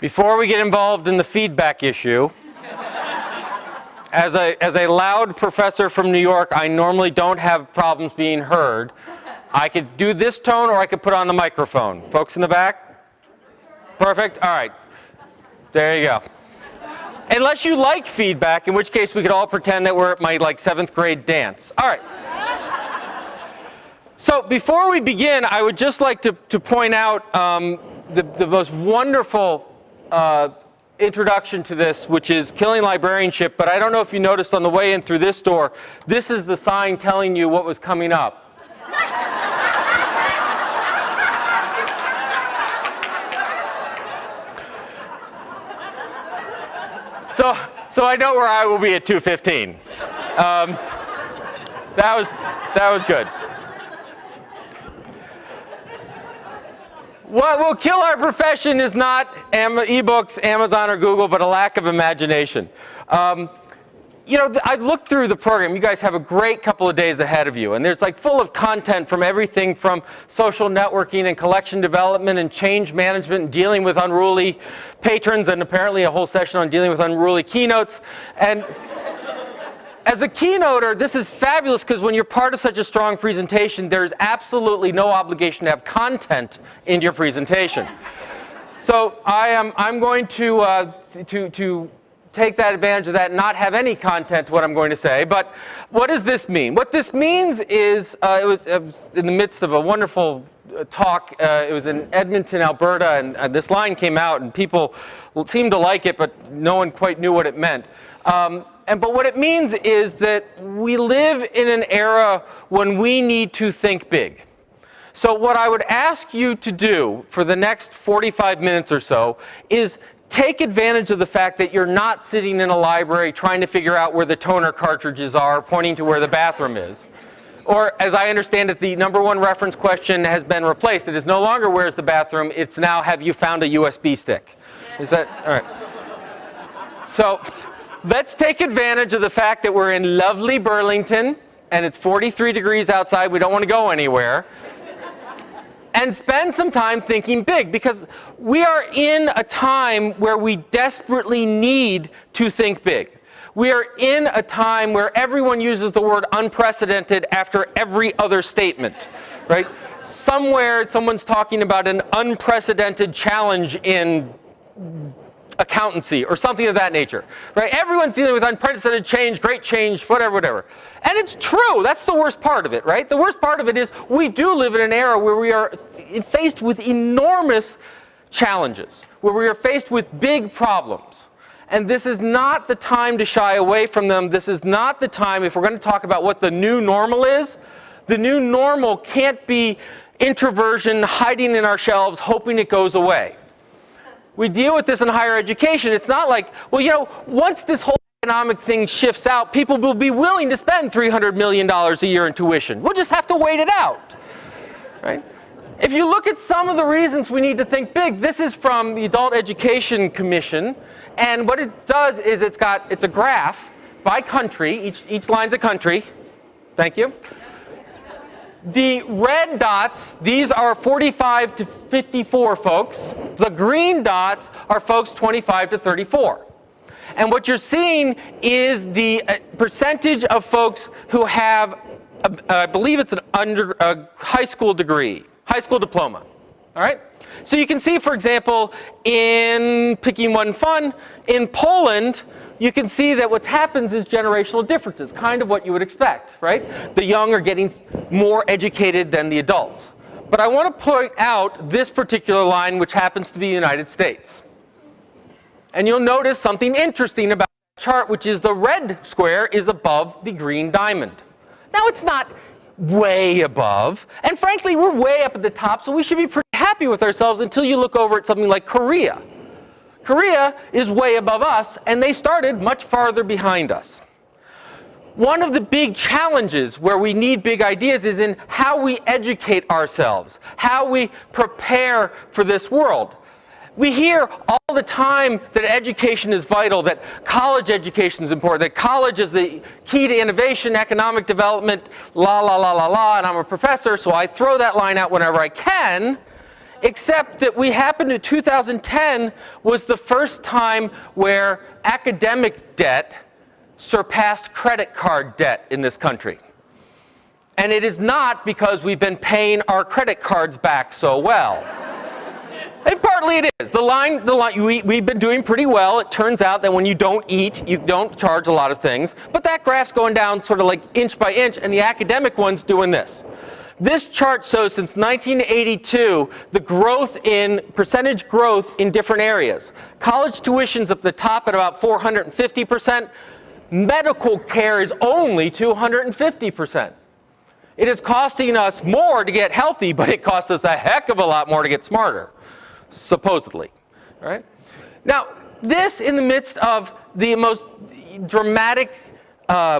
Before we get involved in the feedback issue, as a loud professor from New York, I normally don't have problems being heard. I could do this tone or I could put on the microphone. Folks in the back? Perfect? All right. There you go. Unless you like feedback, in which case we could all pretend that we're at my 7th grade dance. All right. So before we begin, I would just like to point out the most wonderful introduction to this, which is Killing Librarianship. But I don't know if you noticed on the way in through this door, this is the sign telling you what was coming up. So I know where I will be at 2:15. That was good. What will kill our profession is not ebooks, Amazon, or Google, but a lack of imagination. I've looked through the program. You guys have a great couple of days ahead of you, and there's full of content from everything from social networking and collection development and change management and dealing with unruly patrons, and apparently a whole session on dealing with unruly keynotes. And as a keynoter, this is fabulous because when you're part of such a strong presentation, there's absolutely no obligation to have content in your presentation. So I'm going to take that advantage of that and not have any content to what I'm going to say. But what does this mean? What this means is it was in the midst of a wonderful talk. It was in Edmonton, Alberta, and this line came out, and people seemed to like it, but no one quite knew what it meant. But what it means is that we live in an era when we need to think big. So what I would ask you to do for the next 45 minutes or so is take advantage of the fact that you're not sitting in a library trying to figure out where the toner cartridges are, pointing to where the bathroom is. Or, as I understand it, the #1 reference question has been replaced. It is no longer where's the bathroom, it's now have you found a USB stick. Is that, all right. So, let's take advantage of the fact that we're in lovely Burlington, and it's 43 degrees outside, we don't want to go anywhere. And spend some time thinking big, because we are in a time where we desperately need to think big. We are in a time where everyone uses the word unprecedented after every other statement, right? Somewhere someone's talking about an unprecedented challenge in accountancy or something of that nature, right? Everyone's dealing with unprecedented change, great change, whatever. And it's true. That's the worst part of it, right? The worst part of it is we do live in an era where we are faced with enormous challenges, where we are faced with big problems. And this is not the time to shy away from them. This is not the time, if we're going to talk about what the new normal is, the new normal can't be introversion hiding in our shelves, hoping it goes away. We deal with this in higher education. It's not like, well, once this whole economic thing shifts out, people will be willing to spend $300 million a year in tuition. We'll just have to wait it out, right? If you look at some of the reasons we need to think big, this is from the Adult Education Commission, and what it does is it's a graph by country. Each line's a country. Thank you. The red dots, these are 45 to 54 folks. The green dots are folks 25 to 34. And what you're seeing is the percentage of folks who have, I believe it's a high school degree, high school diploma. All right? So you can see, for example, in picking one fun, in Poland, you can see that what happens is generational differences, kind of what you would expect, right? The young are getting more educated than the adults. But I want to point out this particular line, which happens to be the United States. And you'll notice something interesting about the chart, which is the red square is above the green diamond. Now, it's not way above, and frankly, we're way up at the top, so we should be pretty happy with ourselves until you look over at something like Korea. Korea is way above us, and they started much farther behind us. One of the big challenges where we need big ideas is in how we educate ourselves, how we prepare for this world. We hear all the time that education is vital, that college education is important, that college is the key to innovation, economic development, la, la, la, la, la, and I'm a professor, so I throw that line out whenever I can. except that we happened to 2010 was the first time where academic debt surpassed credit card debt in this country. And it is not because we've been paying our credit cards back so well. And partly it is. We've been doing pretty well. It turns out that when you don't eat, you don't charge a lot of things. But that graph's going down sort of like inch by inch, and the academic one's doing this. This chart shows since 1982 the growth in percentage growth in different areas. College tuition's at the top at about 450%. Medical care is only 250%. It is costing us more to get healthy, but it costs us a heck of a lot more to get smarter, supposedly. Right? Now, this in the midst of the most dramatic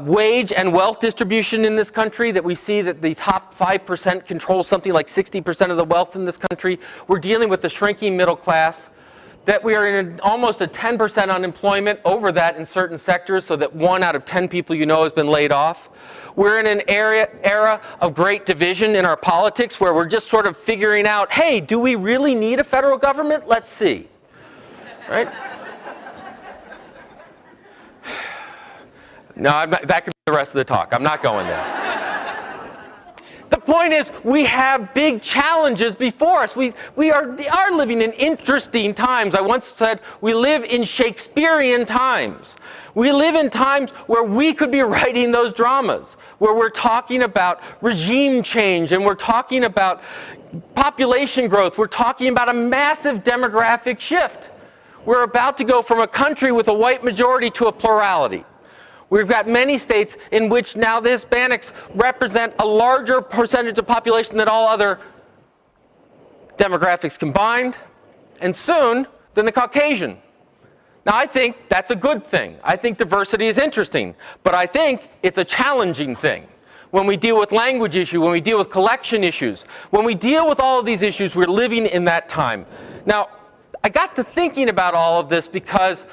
wage and wealth distribution in this country, that we see that the top 5% control something like 60% of the wealth in this country. We're dealing with the shrinking middle class, that we are in almost a 10% unemployment, over that in certain sectors, so that 1 out of 10 people you know has been laid off. We're in an era of great division in our politics where we're just sort of figuring out, hey, do we really need a federal government? Let's see. Right? No, that could be the rest of the talk. I'm not going there. The point is, we have big challenges before us. We are living in interesting times. I once said we live in Shakespearean times. We live in times where we could be writing those dramas, where we're talking about regime change, and we're talking about population growth. We're talking about a massive demographic shift. We're about to go from a country with a white majority to a plurality. We've got many states in which now the Hispanics represent a larger percentage of population than all other demographics combined, and soon than the Caucasian. Now, I think that's a good thing. I think diversity is interesting, but I think it's a challenging thing. When we deal with language issues, when we deal with collection issues, when we deal with all of these issues, we're living in that time. Now, I got to thinking about all of this because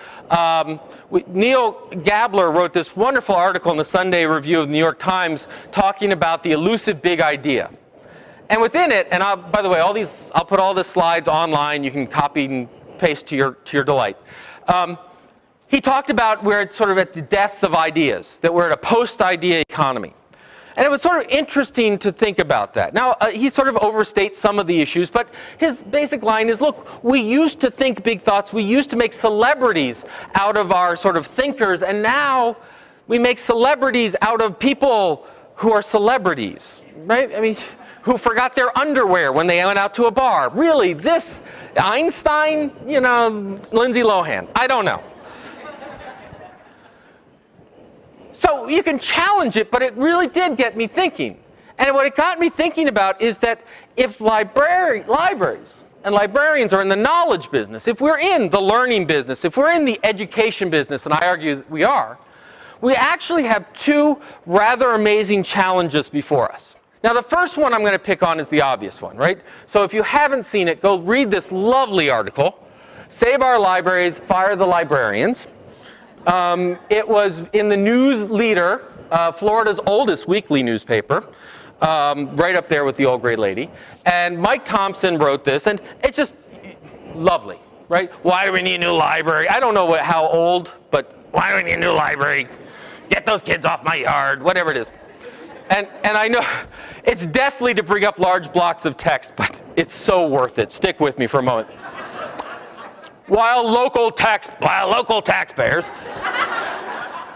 Neil Gabler wrote this wonderful article in the Sunday Review of the New York Times talking about the elusive big idea. And within it, and by the way, I'll put all the slides online. You can copy and paste to your delight. He talked about we're sort of at the death of ideas, that we're at a post-idea economy. And it was sort of interesting to think about that. Now, he sort of overstates some of the issues, but his basic line is, look, we used to think big thoughts. We used to make celebrities out of our sort of thinkers, and now we make celebrities out of people who are celebrities, right? I mean, who forgot their underwear when they went out to a bar. Really, this Einstein, you know, Lindsay Lohan, I don't know. So you can challenge it, but it really did get me thinking. And what it got me thinking about is that if libraries and librarians are in the knowledge business, if we're in the learning business, if we're in the education business, and I argue that we are, we actually have two rather amazing challenges before us. Now, the first one I'm going to pick on is the obvious one, right? So if you haven't seen it, go read this lovely article, Save Our Libraries, Fire the Librarians. It was in the News Leader, Florida's oldest weekly newspaper, right up there with the Old Gray Lady. And Mike Thompson wrote this, and it's just lovely, right? Why do we need a new library? I don't know how old, but why do we need a new library? Get those kids off my yard, whatever it is. And I know it's deathly to bring up large blocks of text, but it's so worth it. Stick with me for a moment. While local taxpayers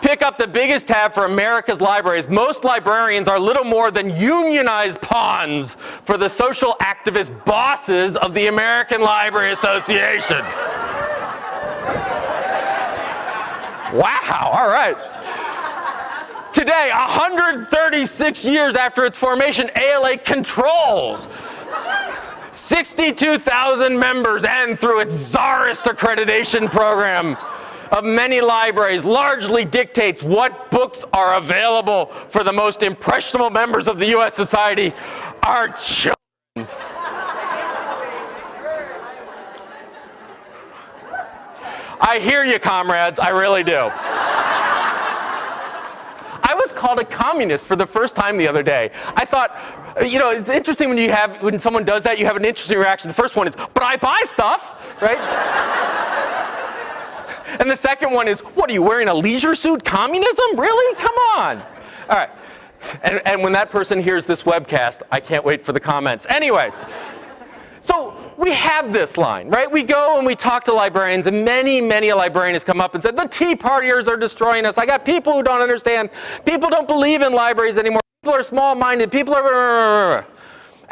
pick up the biggest tab for America's libraries, most librarians are little more than unionized pawns for the social activist bosses of the American Library Association. Wow, all right. Today, 136 years after its formation, ALA controls 62,000 members, and through its czarist accreditation program of many libraries, largely dictates what books are available for the most impressionable members of the U.S. society, our children. I hear you, comrades, I really do. I was called a communist for the first time the other day. I thought, you know, it's interesting when someone does that, you have an interesting reaction. The first one is, but I buy stuff, right? And the second one is, what are you wearing, a leisure suit? Communism? Really? Come on. All right. And when that person hears this webcast, I can't wait for the comments. Anyway, so we have this line, right? We go and we talk to librarians, and many a librarian has come up and said, the Tea Partiers are destroying us. I got people who don't understand. People don't believe in libraries anymore. People are small-minded. People are...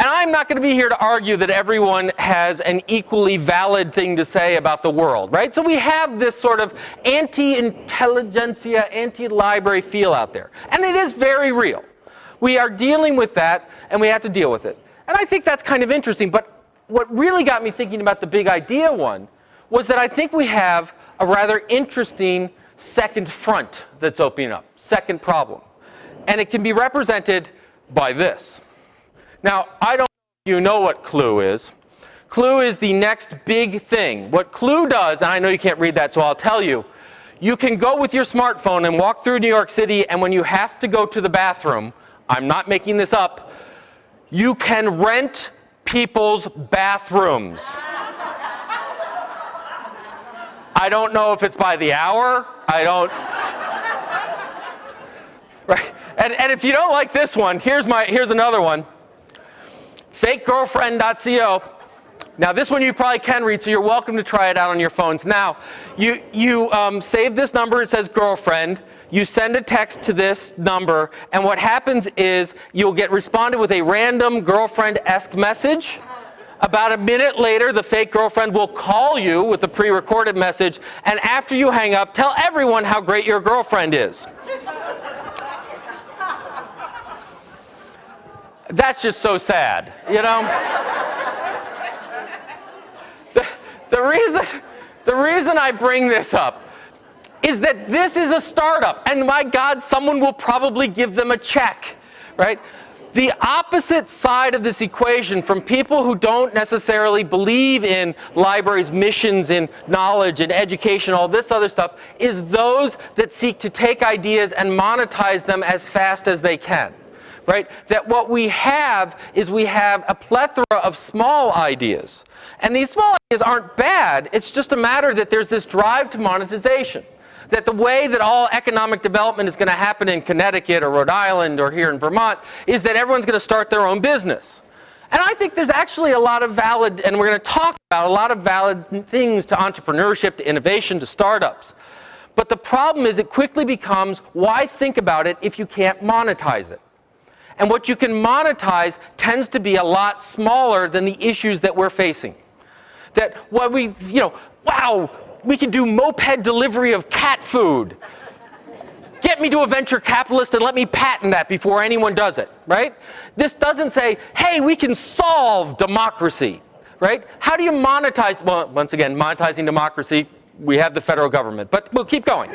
And I'm not going to be here to argue that everyone has an equally valid thing to say about the world, right? So we have this sort of anti-intelligentsia, anti-library feel out there. And it is very real. We are dealing with that, and we have to deal with it. And I think that's kind of interesting. But what really got me thinking about the big idea one was that I think we have a rather interesting second front that's opening up, second problem. And it can be represented by this. Now, I don't know if you know what Clue is. Clue is the next big thing. What Clue does, and I know you can't read that, so I'll tell you, you can go with your smartphone and walk through New York City, and when you have to go to the bathroom, I'm not making this up, you can rent people's bathrooms. I don't know if it's by the hour. I don't... Right? And if you don't like this one, here's another one. FakeGirlfriend.co. Now this one you probably can read, so you're welcome to try it out on your phones. Now, you save this number, it says girlfriend, you send a text to this number, and what happens is you'll get responded with a random girlfriend-esque message. About a minute later, the fake girlfriend will call you with a pre-recorded message, and after you hang up, tell everyone how great your girlfriend is. That's just so sad, you know? The reason I bring this up is that this is a startup, and my God, someone will probably give them a check, right? The opposite side of this equation from people who don't necessarily believe in libraries' missions, in knowledge and education, all this other stuff, is those that seek to take ideas and monetize them as fast as they can. Right? That what we have is we have a plethora of small ideas. And these small ideas aren't bad. It's just a matter that there's this drive to monetization. That the way that all economic development is going to happen in Connecticut or Rhode Island or here in Vermont is that everyone's going to start their own business. And I think there's actually a lot of valid, and we're going to talk about a lot of valid things to entrepreneurship, to innovation, to startups. But the problem is it quickly becomes, why think about it if you can't monetize it? And what you can monetize tends to be a lot smaller than the issues that we're facing. That what we, you know, wow, we can do moped delivery of cat food. Get me to a venture capitalist and let me patent that before anyone does it, right? This doesn't say, hey, we can solve democracy, right? How do you monetize, well, once again, monetizing democracy, we have the federal government, but we'll keep going.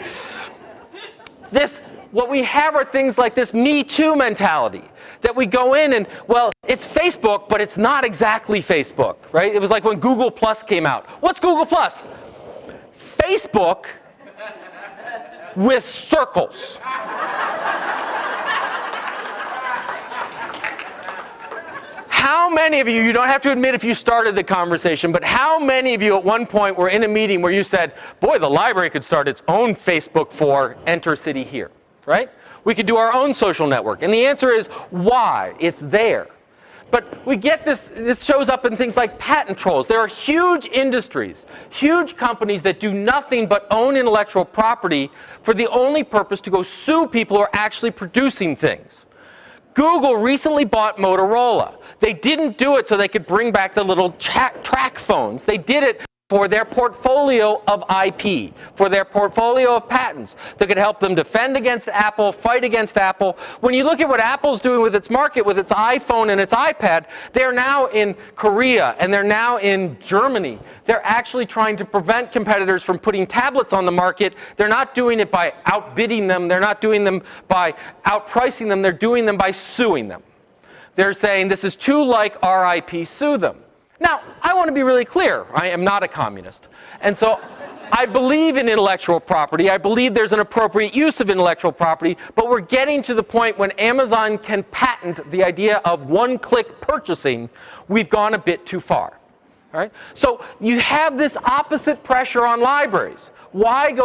What we have are things like this Me Too mentality, that we go in and, well, it's Facebook, but it's not exactly Facebook, right? It was like when Google Plus came out. What's Google Plus? Facebook with circles. How many of you don't have to admit if you started the conversation, but how many of you at one point were in a meeting where you said, boy, the library could start its own Facebook for Enter City Here? Right? We could do our own social network. And the answer is, why? It's there. But we get this shows up in things like patent trolls. There are huge industries, huge companies that do nothing but own intellectual property for the only purpose to go sue people who are actually producing things. Google recently bought Motorola. They didn't do it so they could bring back the little track phones. They did it for their portfolio of IP, for their portfolio of patents that could help them defend against Apple, fight against Apple. When you look at what Apple's doing with its market, with its iPhone and its iPad, they're now in Korea and they're now in Germany. They're actually trying to prevent competitors from putting tablets on the market. They're not doing it by outbidding them. They're not doing them by outpricing them. They're doing them by suing them. They're saying this is too like our IP, sue them. Now, I want to be really clear. I am not a communist. And so I believe in intellectual property. I believe there's an appropriate use of intellectual property, but we're getting to the point when Amazon can patent the idea of one-click purchasing. We've gone a bit too far. All right? So you have this opposite pressure on libraries. Why go